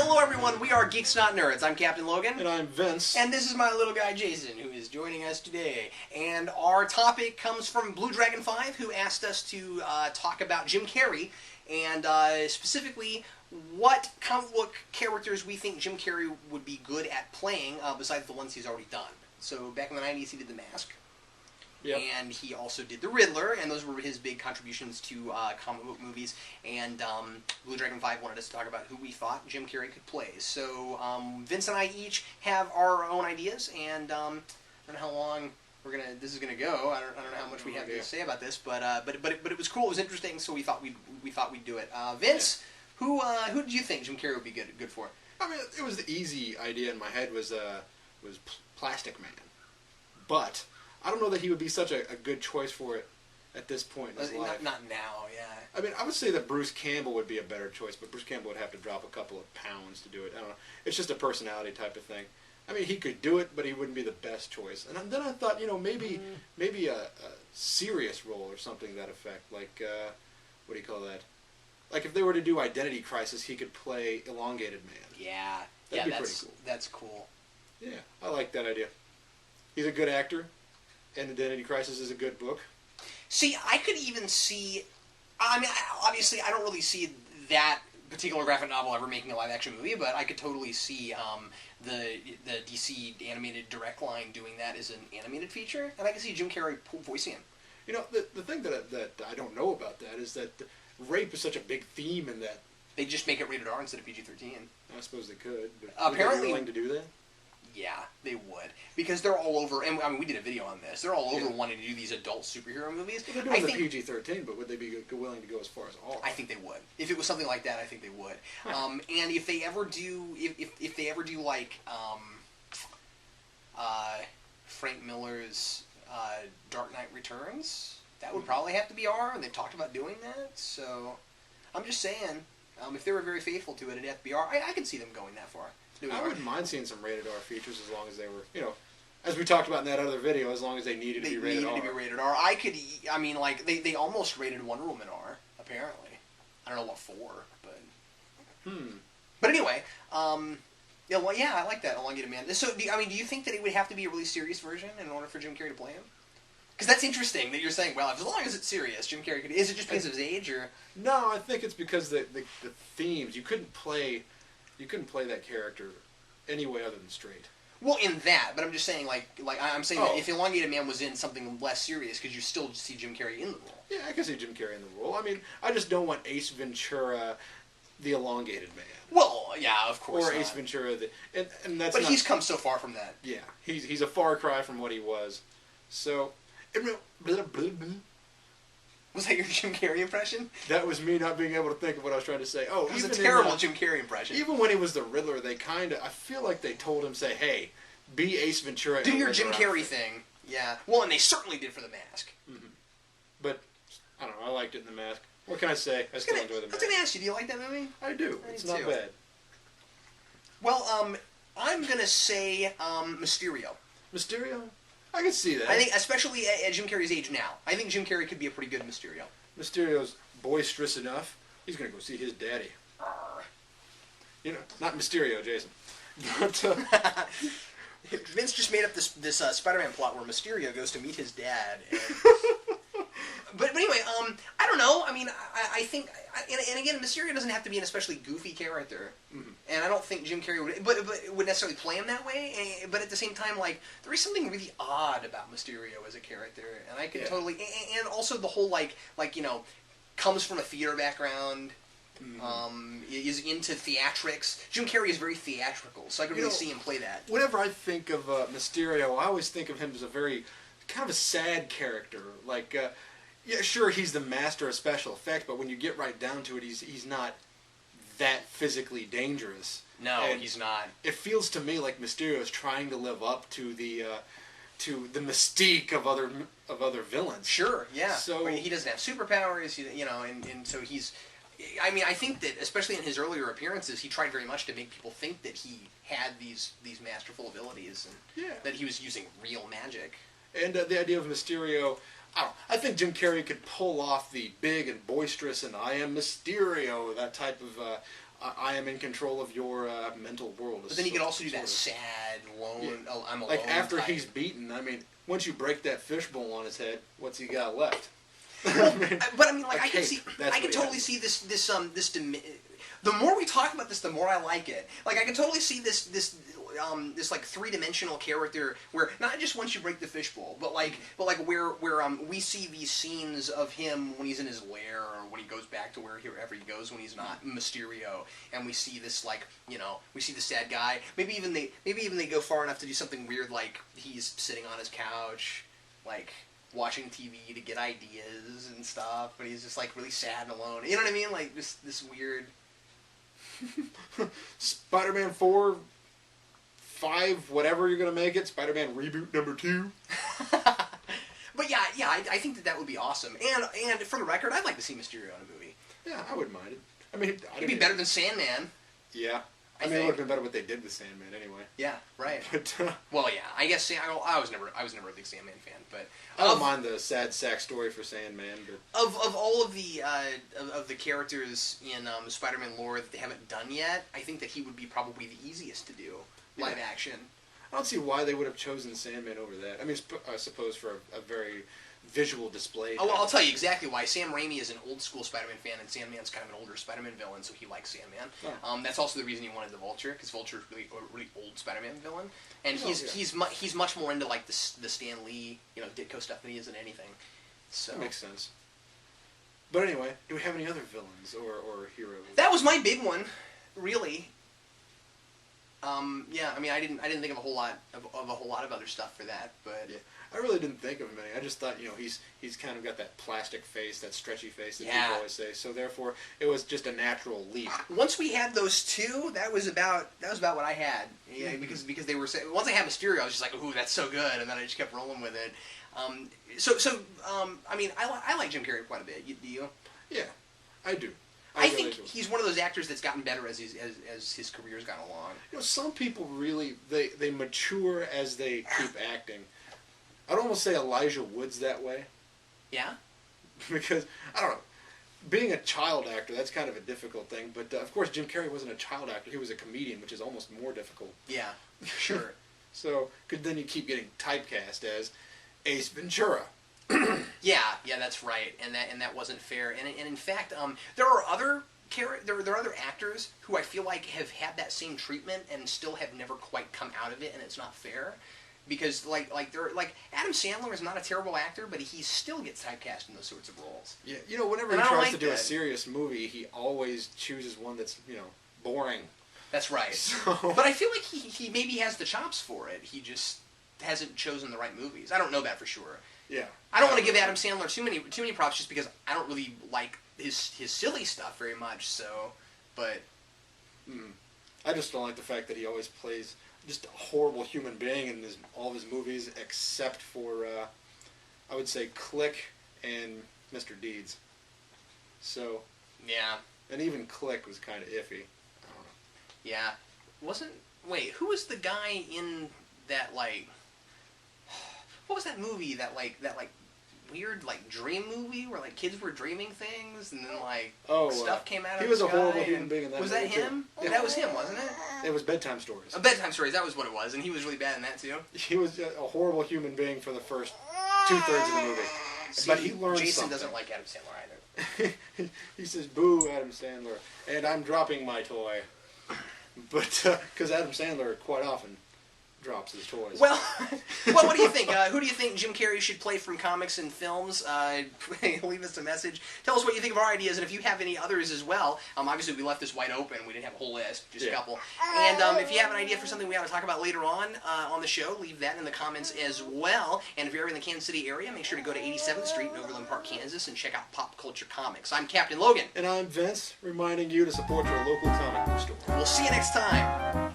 Hello everyone, we are Geeks Not Nerds. I'm Captain Logan. And I'm Vince. And this is my little guy Jason, who is joining us today. And our topic comes from bluedragonfive, who asked us to talk about Jim Carrey, and specifically what comic book characters we think Jim Carrey would be good at playing, besides the ones he's already done. So back in the 90s he did The Mask. Yep. And he also did The Riddler, and those were his big contributions to comic book movies. And Blue Dragon 5 wanted us to talk about who we thought Jim Carrey could play. So Vince and I each have our own ideas, and I don't know how long this is gonna go. I don't know how much we have to say about this, but it was cool. It was interesting, so we thought we'd do it. Vince, who did you think Jim Carrey would be good for? I mean, it was the easy idea in my head was Plastic Man, but I don't know that he would be such a good choice for it at this point in his life. Not now, yeah. I mean, I would say that Bruce Campbell would be a better choice, but Bruce Campbell would have to drop a couple of pounds to do it. I don't know. It's just a personality type of thing. I mean, he could do it, but he wouldn't be the best choice. And then I thought, maybe a serious role or something to that effect. Like, what do you call that? Like, if they were to do Identity Crisis, he could play Elongated Man. Yeah. That'd be pretty cool. That's cool. Yeah, I like that idea. He's a good actor. And Identity Crisis is a good book. See, I could even see... I mean, obviously, I don't really see that particular graphic novel ever making a live-action movie, but I could totally see the DC animated Direct Line doing that as an animated feature, and I can see Jim Carrey voicing him. You know, the thing that I don't know about that is that rape is such a big theme in that... They just make it rated R instead of PG-13. I suppose they could, but apparently, would they be willing to do that? Yeah, they would. Because they're all over, and I mean, we did a video on this, they're all over wanting to do these adult superhero movies. Well, they're doing the PG-13, but would they be willing to go as far as R? I think they would. If it was something like that, I think they would. Huh. And if they ever do, if they ever do, like, Frank Miller's Dark Knight Returns, that would probably have to be R, and they've talked about doing that, so... I'm just saying, if they were very faithful to it, it'd have to be R. I could see them going that far. I wouldn't mind seeing some rated R features as long as they were, as we talked about in that other video, as long as they needed to be rated R. They needed to be rated R. I mean, like, they almost rated Wonder Woman R, apparently. I don't know what for, but... But anyway, I like that, Elongated Man. So, do you think that it would have to be a really serious version in order for Jim Carrey to play him? Because that's interesting that you're saying, well, as long as it's serious, Jim Carrey could... Is it just because of his age, or...? No, I think it's because the themes, you couldn't play that character any way other than straight. Well, in that, but I'm just saying, like I'm saying that if Elongated Man was in something less serious, could you still see Jim Carrey in the role? Yeah, I can see Jim Carrey in the role. I mean, I just don't want Ace Ventura, the Elongated Man. Well, yeah, of course. Or Ace Ventura, and that's. But he's come so far from that. Yeah, he's a far cry from what he was. So, was that your Jim Carrey impression? That was me not being able to think of what I was trying to say. Oh, it was a terrible Jim Carrey impression. Even when he was the Riddler, I feel like they told him, say, hey, be Ace Ventura. Do your Jim Carrey thing. Yeah. Well, and they certainly did for The Mask. Mm-hmm. But, I don't know, I liked it in The Mask. What can I say? I still enjoy The Mask. I was going to ask you, do you like that movie? I do. It's not bad. Well, I'm going to say Mysterio. Mysterio? I can see that. I think, especially at Jim Carrey's age now, I think Jim Carrey could be a pretty good Mysterio. Mysterio's boisterous enough. He's going to go see his daddy. Not Mysterio, Jason. But, Vince just made up this Spider-Man plot where Mysterio goes to meet his dad. And... but anyway, I don't know. I mean, I think, and again, Mysterio doesn't have to be an especially goofy character, and I don't think Jim Carrey would necessarily play him that way. But at the same time, like, there is something really odd about Mysterio as a character, and I could totally, and also the whole comes from a theater background. Is into theatrics. Jim Carrey is very theatrical, so I could really see him play that. Whenever I think of Mysterio, I always think of him as a very kind of a sad character. Like, yeah, sure, he's the master of special effects, but when you get right down to it, he's not that physically dangerous. No, he's not. It feels to me like Mysterio is trying to live up to the mystique of other villains. Sure, yeah. So he doesn't have superpowers, and so he's. I mean, I think that, especially in his earlier appearances, he tried very much to make people think that he had these masterful abilities, and that he was using real magic. And the idea of Mysterio, I think Jim Carrey could pull off the big and boisterous and I am Mysterio, that type of I am in control of your mental world. But then you could also do that sad, lone, Yeah. I'm alone Like, after type. he's beaten, I mean, once you break that fishbowl on his head, what's he got left? Well, but I mean, like, I can cape. see, That's I can what he totally has. see this the more we talk about this, the more I like it. Like, I can totally see this like three-dimensional character where not just once you break the fishbowl, but like where we see these scenes of him when he's in his lair or when he goes back to wherever he goes when he's not Mysterio, and we see this, like, you know, we see the sad guy. Maybe even they go far enough to do something weird, like he's sitting on his couch, like watching TV to get ideas and stuff, but he's just like really sad and alone. You know what I mean? Like this weird. Spider-Man 4, 5, whatever you're gonna make it. Spider-Man reboot number 2. But yeah, I think that would be awesome. And for the record, I'd like to see Mysterio in a movie. Yeah, I wouldn't mind it. I mean, It'd be better than Sandman. Yeah. I mean, think. it would have been better what they did with Sandman anyway. Yeah, right. But Well, yeah, I guess I was never a big Sandman fan, but I don't mind the sad sack story for Sandman. But of all of the characters in Spider-Man lore that they haven't done yet, I think that he would be probably the easiest to do live action. I don't see why they would have chosen Sandman over that. I mean, I suppose for a very visual display. Oh, well, I'll tell you exactly why. Sam Raimi is an old-school Spider-Man fan, and Sandman's kind of an older Spider-Man villain, so he likes Sandman. Oh. That's also the reason he wanted the Vulture, because Vulture is a really old Spider-Man villain, and Oh, he's much more into like the Stan Lee, you know, Ditko stuff than he is in anything. So That makes sense. But anyway, do we have any other villains or heroes? that was my big one, really. Yeah, I mean, I didn't think of a whole lot of other stuff for that, but Yeah. I really didn't think of him any. I just thought, you know, he's kind of got that plastic face, that stretchy face that people always say. So therefore, it was just a natural leap. once we had those two, that was about what I had. Yeah, because they were saying, once I had Mysterio, I was just like, ooh, that's so good, and then I just kept rolling with it. I mean, I like Jim Carrey quite a bit. Do you? Yeah, I do. I really think do. he's one of those actors that's gotten better as his career's gone along. You know, some people really they mature as they keep acting. I'd almost say Elijah Wood's that way. Yeah. Because, I don't know, being a child actor, that's kind of a difficult thing. But, of course, Jim Carrey wasn't a child actor. He was a comedian, which is almost more difficult. Yeah. Sure. So, because then you keep getting typecast as Ace Ventura. Yeah, that's right, and that wasn't fair. And in fact, there are other there are other actors who I feel like have had that same treatment and still have never quite come out of it, and it's not fair. Because like Adam Sandler is not a terrible actor, but he still gets typecast in those sorts of roles. Yeah, you know, whenever And he I don't tries like to do that. a serious movie, he always chooses one that's, you know, boring. That's right. So- But I feel like he maybe has the chops for it. He just hasn't chosen the right movies. I don't know that for sure. Yeah. I don't want to give Adam Sandler too many props just because I don't really like his silly stuff very much. So, but I just don't like the fact that he always plays just a horrible human being in all of his movies, except for, I would say, Click and Mr. Deeds. So, yeah, and even Click was kind of iffy. I don't know. yeah, wait, who was the guy in that, like, what was that movie that weird like dream movie where like kids were dreaming things and then like stuff came out of he was the a horrible sky human and- being in that Was that movie, too. him? Yeah. That was him, wasn't it? It was Bedtime Stories. Bedtime Stories, that was what it was, and he was really bad in that too. He was a horrible human being for the first 2/3 of the movie. But he learned Jason something. doesn't like Adam Sandler either. He says, "Boo, Adam Sandler," and I'm dropping my toy. But because Adam Sandler quite often drops his toys. Well, what do you think? Who do you think Jim Carrey should play from comics and films? Leave us a message. Tell us what you think of our ideas, and if you have any others as well. Obviously, we left this wide open. We didn't have a whole list, just a couple. And if you have an idea for something we ought to talk about later on the show, leave that in the comments as well. And if you're in the Kansas City area, make sure to go to 87th Street in Overland Park, Kansas, and check out Pop Culture Comics. I'm Captain Logan. And I'm Vince, reminding you to support your local comic book store. We'll see you next time.